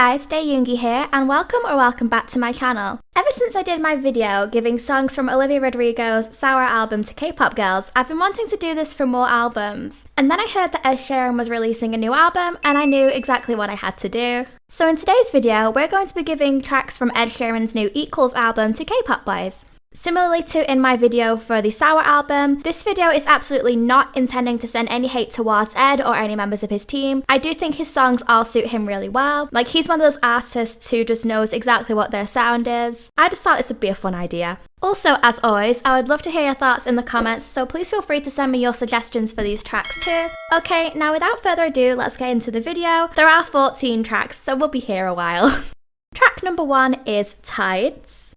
guys, Yoongi here, and welcome back to my channel. Ever since I did my video giving songs from Olivia Rodrigo's Sour album to K-pop girls, I've been wanting to do this for more albums. And then I heard that Ed Sheeran was releasing a new album, and I knew exactly what I had to do. So in today's video, we're going to be giving tracks from Ed Sheeran's new Equals album to K-pop boys. Similarly to in my video for the Sour album, this video is absolutely not intending to send any hate towards Ed or any members of his team. I do think his songs all suit him really well. Like, he's one of those artists who just knows exactly what their sound is. I just thought this would be a fun idea. Also, as always, I would love to hear your thoughts in the comments, so please feel free to send me your suggestions for these tracks too. Okay, now without further ado, let's get into the video. There are 14 tracks, so we'll be here a while. Track number 1 is Tides.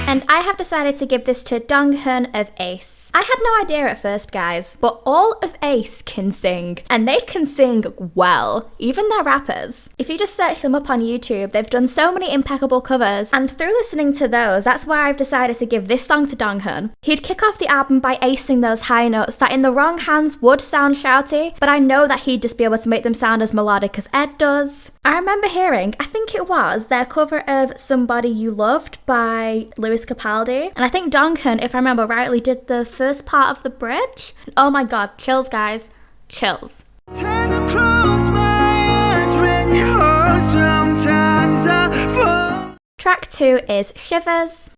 And I have decided to give this to Donghyun of Ace. I had no idea at first, guys, but all of Ace can sing, and they can sing well, even their rappers. If you just search them up on YouTube, they've done so many impeccable covers, and through listening to those, that's why I've decided to give this song to Donghyun. He'd kick off the album by acing those high notes that in the wrong hands would sound shouty, but I know that he'd just be able to make them sound as melodic as Ed does. I remember hearing, I think it was, their cover of Somebody You Loved by Lewis Capaldi, and I think Donghyun, if I remember rightly, did the first part of the bridge. Oh my god, chills guys, chills. Track 2 is Shivers.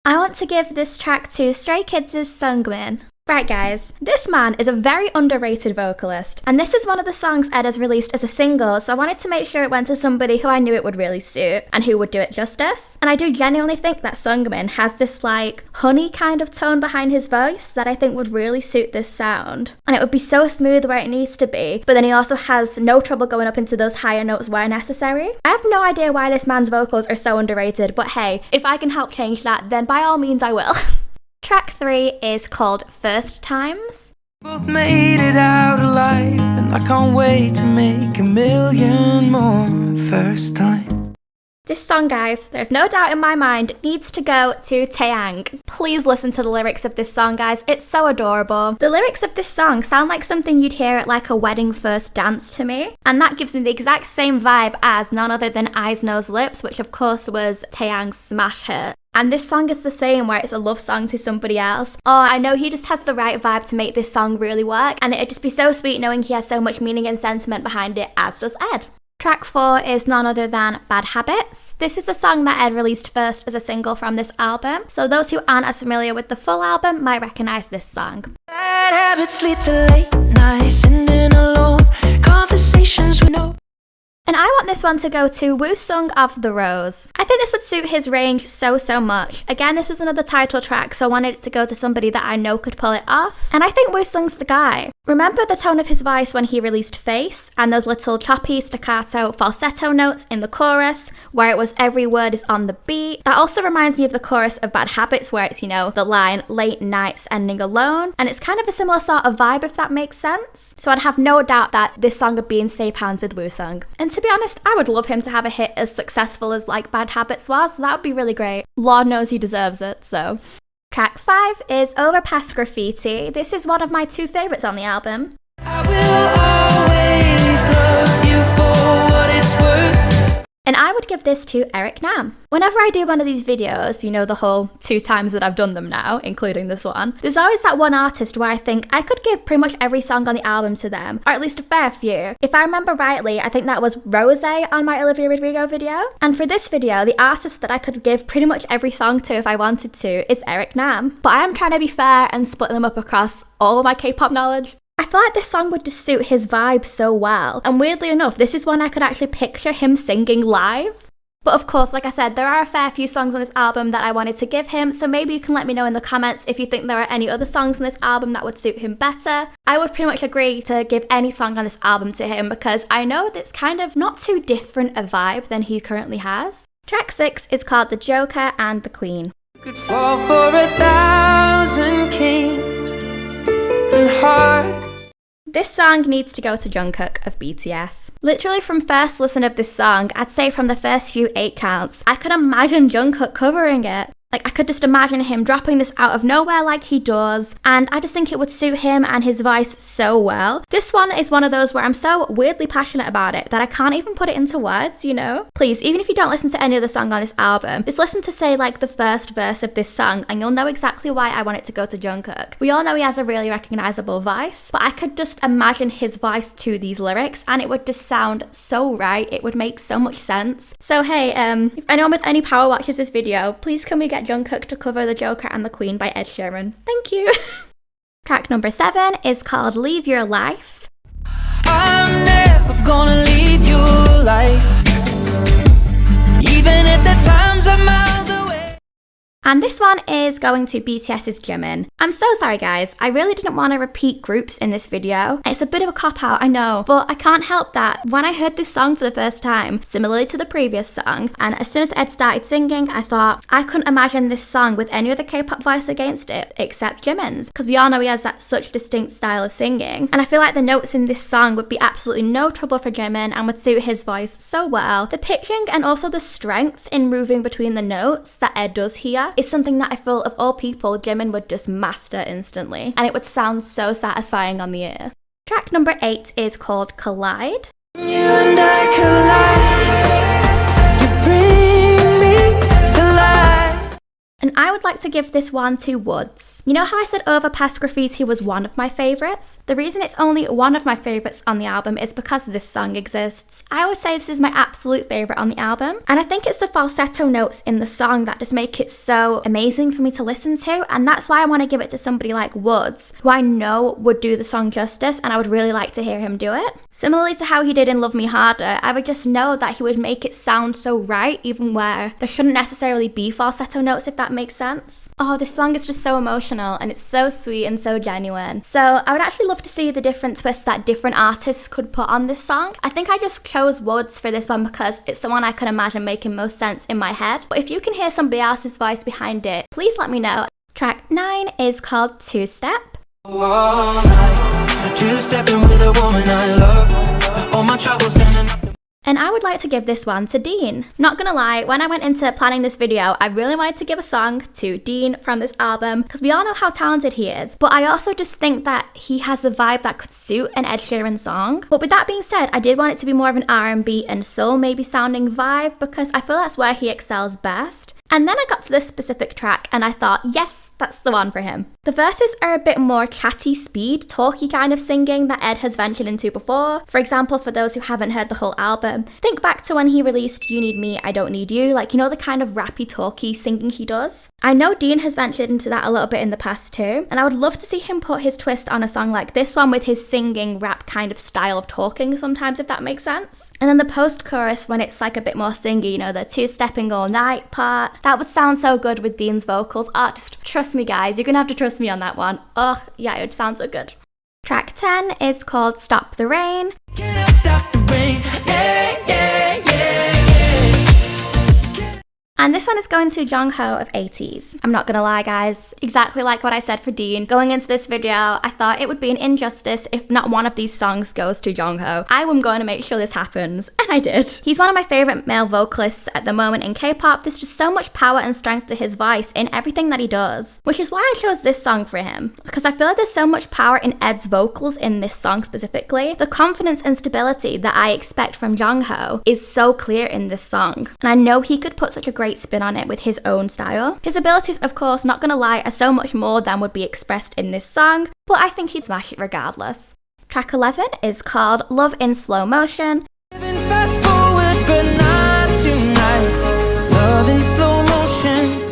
I want to give this track to Stray Kids' Sandman. Right guys, this man is a very underrated vocalist, and this is one of the songs Ed has released as a single, so I wanted to make sure it went to somebody who I knew it would really suit, and who would do it justice. And I do genuinely think that Sandman has this like honey kind of tone behind his voice that I think would really suit this sound. And it would be so smooth where it needs to be, but then he also has no trouble going up into those higher notes where necessary. I have no idea why this man's vocals are so underrated, but hey, if I can help change that, then by all means I will. Track 3 is called First Times. Both made it out alive, and I can't wait to make a million more first times. This song, guys, there's no doubt in my mind, needs to go to Taeyang. Please listen to the lyrics of this song, guys. It's so adorable. The lyrics of this song sound like something you'd hear at like a wedding first dance to me. And that gives me the exact same vibe as none other than Eyes, Nose, Lips, which of course was Taeyang's smash hit. And this song is the same, where it's a love song to somebody else. Oh, I know he just has the right vibe to make this song really work, and it'd just be so sweet knowing he has so much meaning and sentiment behind it, as does Ed. Track 4 is none other than Bad Habits. This is a song that Ed released first as a single from this album, so those who aren't as familiar with the full album might recognise this song. Bad habits lead to late nights, sitting alone, conversations we know. And I want this one to go to Woosung of The Rose. I think this would suit his range so much. Again, this was another title track, so I wanted it to go to somebody that I know could pull it off. And I think Woosung's the guy. Remember the tone of his voice when he released Face, and those little choppy staccato falsetto notes in the chorus, where it was every word is on the beat? That also reminds me of the chorus of Bad Habits, where it's, you know, the line, late nights ending alone, and it's kind of a similar sort of vibe, if that makes sense. So I'd have no doubt that this song would be in safe hands with Woosung. And to be honest, I would love him to have a hit as successful as like Bad Habits was. That would be really great. Lord knows he deserves it, so. Track 5 is Overpass Grafitti. This is one of my 2 favourites on the album. I will always love you for what it's worth. And I would give this to Eric Nam. Whenever I do one of these videos, you know, the whole 2 times that I've done them now, including this one, there's always that one artist where I think I could give pretty much every song on the album to them, or at least a fair few. If I remember rightly, I think that was Rose on my Olivia Rodrigo video. And for this video, the artist that I could give pretty much every song to if I wanted to is Eric Nam. But I am trying to be fair and split them up across all of my K-pop knowledge. I feel like this song would just suit his vibe so well, and weirdly enough, this is one I could actually picture him singing live. But of course, like I said, there are a fair few songs on this album that I wanted to give him, so maybe you can let me know in the comments if you think there are any other songs on this album that would suit him better. I would pretty much agree to give any song on this album to him, because I know that's kind of not too different a vibe than he currently has. Track 6 is called The Joker and the Queen. Could fall for 1,000 kings and hearts. This song needs to go to Jungkook of BTS. Literally from first listen of this song, I'd say from the first few 8 counts, I could imagine Jungkook covering it. Like, I could just imagine him dropping this out of nowhere like he does, and I just think it would suit him and his voice so well. This one is one of those where I'm so weirdly passionate about it that I can't even put it into words, you know? Please, even if you don't listen to any other song on this album, just listen to, say, like the first verse of this song and you'll know exactly why I want it to go to Jungkook. We all know he has a really recognizable voice, but I could just imagine his voice to these lyrics and it would just sound so right. It would make so much sense. So hey, if anyone with any power watches this video, please can we get Jungkook to cover The Joker and the Queen by Ed Sheeran. Thank you. Track number 7 is called Leave Your Life. I'm never gonna leave your life, even at the times I'm miles away. And this one is going to BTS's Jimin. I'm so sorry guys, I really didn't want to repeat groups in this video. It's a bit of a cop-out, I know, but I can't help that. When I heard this song for the first time, similarly to the previous song, and as soon as Ed started singing, I thought, I couldn't imagine this song with any other K-pop voice against it, except Jimin's, because we all know he has that such distinct style of singing, and I feel like the notes in this song would be absolutely no trouble for Jimin and would suit his voice so well. The pitching and also the strength in moving between the notes that Ed does here is something that I feel of all people Jimin would just master instantly, and it would sound so satisfying on the ear. Track number 8 is called Collide. You and I collide, you bring me to life. And I would like to give this one to Woods. You know how I said Overpass Grafitti was one of my favourites? The reason it's only one of my favourites on the album is because this song exists. I would say this is my absolute favourite on the album, and I think it's the falsetto notes in the song that just make it so amazing for me to listen to, and that's why I want to give it to somebody like Woods, who I know would do the song justice, and I would really like to hear him do it. Similarly to how he did in Love Me Harder, I would just know that he would make it sound so right, even where there shouldn't necessarily be falsetto notes, if that makes sense. Oh, this song is just so emotional and it's so sweet and so genuine. So I would actually love to see the different twists that different artists could put on this song. I think I just chose Woods for this one because it's the one I can imagine making most sense in my head. But if you can hear somebody else's voice behind it, please let me know. Track 9 is called Two Step. All night, two-stepping with a woman I love. All my troubles standing up. And I would like to give this one to Dean. Not gonna lie, when I went into planning this video, I really wanted to give a song to Dean from this album because we all know how talented he is, but I also just think that he has a vibe that could suit an Ed Sheeran song. But with that being said, I did want it to be more of an R&B and soul maybe sounding vibe because I feel that's where he excels best. And then I got to this specific track and I thought, yes, that's the one for him. The verses are a bit more chatty speed, talky kind of singing that Ed has ventured into before. For example, for those who haven't heard the whole album, think back to when he released You Need Me, I Don't Need You, like, you know, the kind of rappy talky singing he does. I know Dean has ventured into that a little bit in the past too, and I would love to see him put his twist on a song like this one with his singing rap kind of style of talking sometimes, if that makes sense. And then the post-chorus when it's like a bit more singy, you know, the two-stepping all night part, that would sound so good with Dean's vocals. Oh, just trust me guys, you're gonna have to trust me on that one. Oh yeah, it would sound so good. Track 10 is called Stop the Rain. Can't stop the rain. Yeah, yeah, yeah, yeah. And this one is going to Jongho of 80s. I'm not gonna lie guys, exactly like what I said for Dean, going into this video, I thought it would be an injustice if not one of these songs goes to Jongho. I am going to make sure this happens, and I did. He's one of my favourite male vocalists at the moment in K-pop. There's just so much power and strength to his voice in everything that he does, which is why I chose this song for him, because I feel like there's so much power in Ed's vocals in this song specifically. The confidence and stability that I expect from Jongho is so clear in this song, and I know he could put such a great spin on it with his own style. His abilities, of course, not gonna lie, are so much more than would be expressed in this song, but I think he'd smash it regardless. Track 11 is called Love in Slow Motion. Living fast forward, but not tonight. Love in slow motion.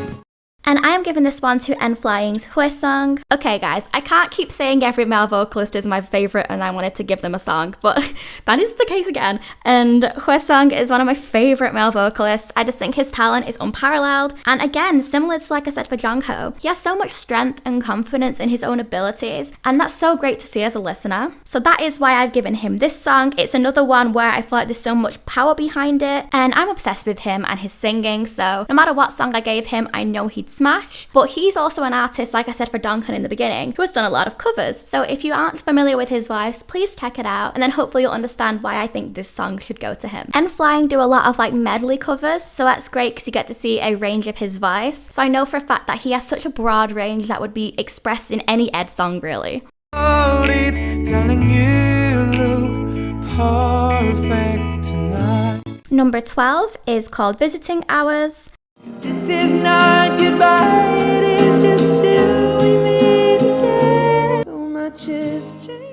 And I am giving this one to N.Flying's Hwesung. Okay guys, I can't keep saying every male vocalist is my favourite and I wanted to give them a song, but that is the case again. And Hwesung is one of my favourite male vocalists. I just think his talent is unparalleled. And again, similar to like I said for Jongho, he has so much strength and confidence in his own abilities, and that's so great to see as a listener. So that is why I've given him this song. It's another one where I feel like there's so much power behind it, and I'm obsessed with him and his singing, so no matter what song I gave him, I know he'd smash. But he's also an artist, like I said for Duncan in the beginning, who has done a lot of covers. So if you aren't familiar with his voice, please check it out, and then hopefully you'll understand why I think this song should go to him. And Flying do a lot of like medley covers, so that's great because you get to see a range of his voice. So I know for a fact that he has such a broad range that would be expressed in any Ed song really. Telling you look perfect tonight. Number 12 is called Visiting Hours. This is not goodbye, it is just till we meet again. So much is changed.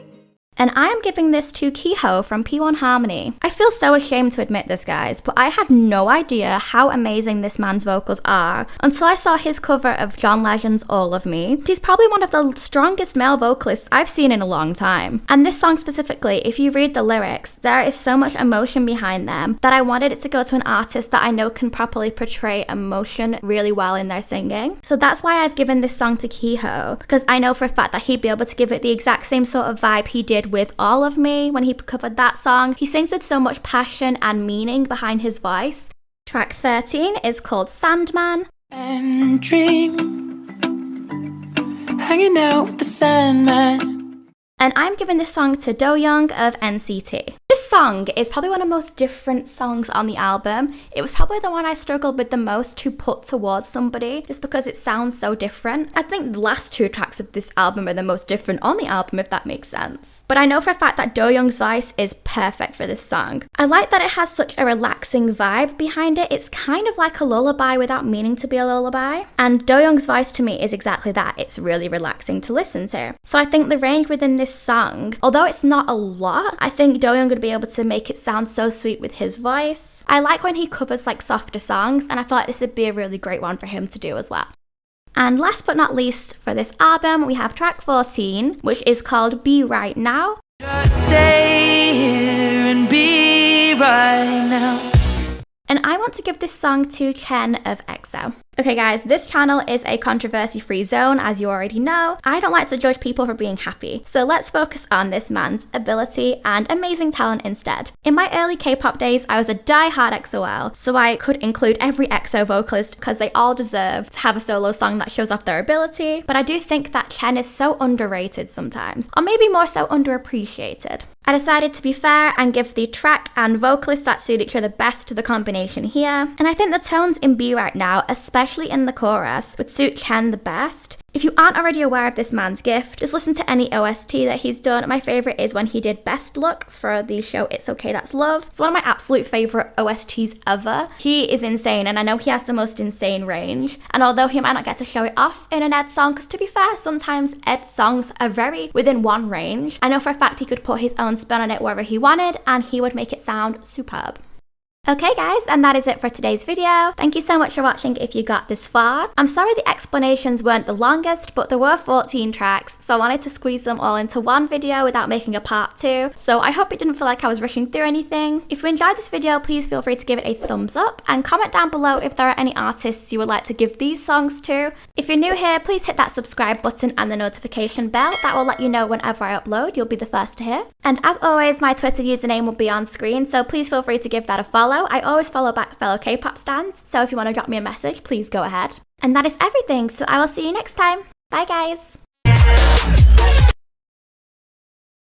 And I am giving this to Kehoe from P1 Harmony. I feel so ashamed to admit this, guys, but I had no idea how amazing this man's vocals are until I saw his cover of John Legend's All of Me. He's probably one of the strongest male vocalists I've seen in a long time. And this song specifically, if you read the lyrics, there is so much emotion behind them that I wanted it to go to an artist that I know can properly portray emotion really well in their singing. So that's why I've given this song to Kehoe, because I know for a fact that he'd be able to give it the exact same sort of vibe he did with All of Me when he covered that song. He sings with so much passion and meaning behind his voice. Track 13 is called Sandman. And dream, hanging out with the Sandman. And I'm giving this song to Do Young of NCT. This song is probably one of the most different songs on the album. It was probably the one I struggled with the most to put towards somebody, just because it sounds so different. I think the last two tracks of this album are the most different on the album, if that makes sense. But I know for a fact that Do Young's voice is perfect for this song. I like that it has such a relaxing vibe behind it. It's kind of like a lullaby without meaning to be a lullaby. And Do Young's voice to me is exactly that. It's really relaxing to listen to. So I think the range within this song, although it's not a lot, I think Do Young would be able to make it sound so sweet with his voice. I like when he covers like softer songs, and I feel like this would be a really great one for him to do as well. And last but not least for this album, we have track 14, which is called Be Right Now. Just stay here and be right now. And I want to give this song to Chen of EXO. Okay guys, this channel is a controversy-free zone, as you already know. I don't like to judge people for being happy, so let's focus on this man's ability and amazing talent instead. In my early K-pop days, I was a die-hard EXO-L, so I could include every EXO vocalist because they all deserve to have a solo song that shows off their ability, but I do think that Chen is so underrated sometimes, or maybe more so underappreciated. I decided to be fair and give the track and vocalists that suit each other best to the combination here, and I think the tones in Be Right Now, especially in the chorus, would suit Chen the best. If you aren't already aware of this man's gift, just listen to any OST that he's done. My favourite is when he did Best Look for the show It's Okay That's Love. It's one of my absolute favourite OSTs ever. He is insane, and I know he has the most insane range. And although he might not get to show it off in an Ed song, because to be fair, sometimes Ed songs are very within one range, I know for a fact he could put his own spin on it wherever he wanted, and he would make it sound superb. Okay guys, and that is it for today's video. Thank you so much for watching if you got this far. I'm sorry the explanations weren't the longest, but there were 14 tracks, so I wanted to squeeze them all into one video without making a part 2. So I hope it didn't feel like I was rushing through anything. If you enjoyed this video, please feel free to give it a thumbs up and comment down below if there are any artists you would like to give these songs to. If you're new here, please hit that subscribe button and the notification bell. That will let you know whenever I upload, you'll be the first to hear. And as always, my Twitter username will be on screen, so please feel free to give that a follow. I always follow back fellow K-pop stans, so if you want to drop me a message, please go ahead. And that is everything, so I will see you next time. Bye guys!